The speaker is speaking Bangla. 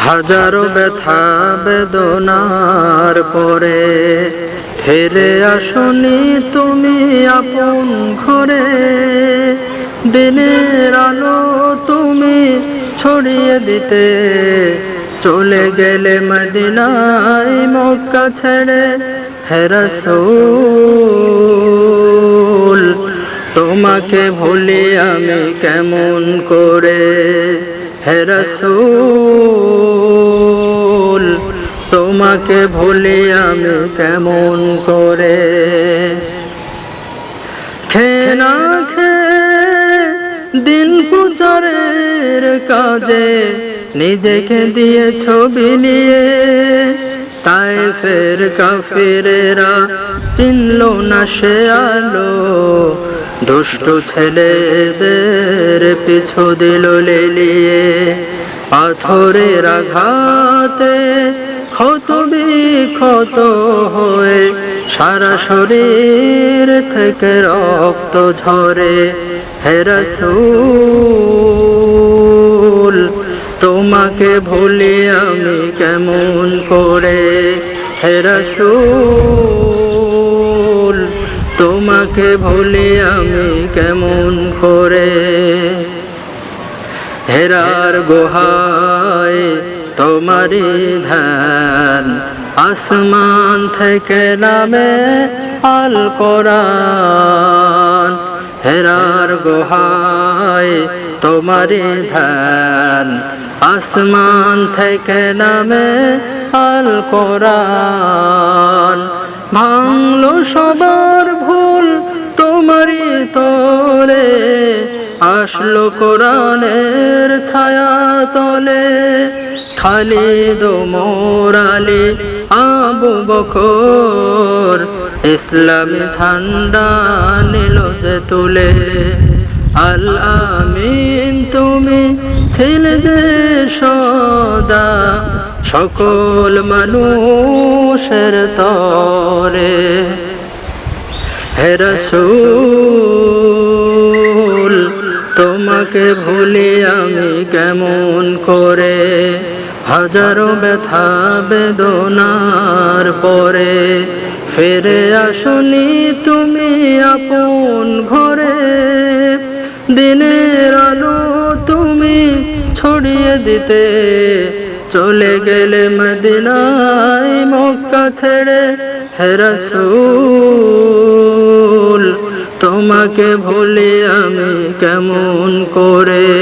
হাজারো ব্যথা বেদনার পরে ফিরে আসনি তুমি আপন ঘরে। দিনের আলো তুমি ছড়িয়ে দিতে চলে গেলে মদিনায় মক্কা ছেড়ে। হে রাসূল তোমাকে ভুলি আমি কেমন করে। হে রাসূল তোমাকে ভুলি আমি কেমন করে। খেয়ে না খেয়ে দিন প্রচারের কাজে নিজেকে দিয়েছ বিলিয়ে। তায়েফের কাফিরেরা চিনল না সে আলো, দুষ্ট ছেলেদের পিছু দিল লেলিয়ে। পাথরের আঘাতে ক্ষত বিক্ষত হয়ে সারা শরীর থেকে রক্ত ঝরে। হে রাসূল তোমাকে ভুলি আমি কেমন করে। হে রাসূল তোমাকে ভুলি আমি কেমন করে। হেরার গুহায় তোমারি ধ্যান, আসমান থেকে নামে আল কোরআন। হেরার গুহায় তোমারি ধ্যান, আসমান থেকে নামে আল কোরআন। ভাঙলো সবার ভুল তোমারি তলে, আসলো কোরআনের ছায়া তলে। খালিদ ওমর আলী আবু বকর ইসলামী ঝান্ডা নিল যে তুলে। আল আমিন তুমি ছিলে যে সদা সকল মানুষের তরে। হে রাসূল তোমাকে ভুলি আমি কেমন করে। হাজারো ব্যথা বেদনার পরে ফিরে আসনি তুমি আপন ঘরে। দিনের আলো তুমি ছড়িয়ে দিতে চলে গেলে মদিনায় মক্কা ছেড়ে। হে রাসূল তোমাকে ভুলি আমি কেমন করে।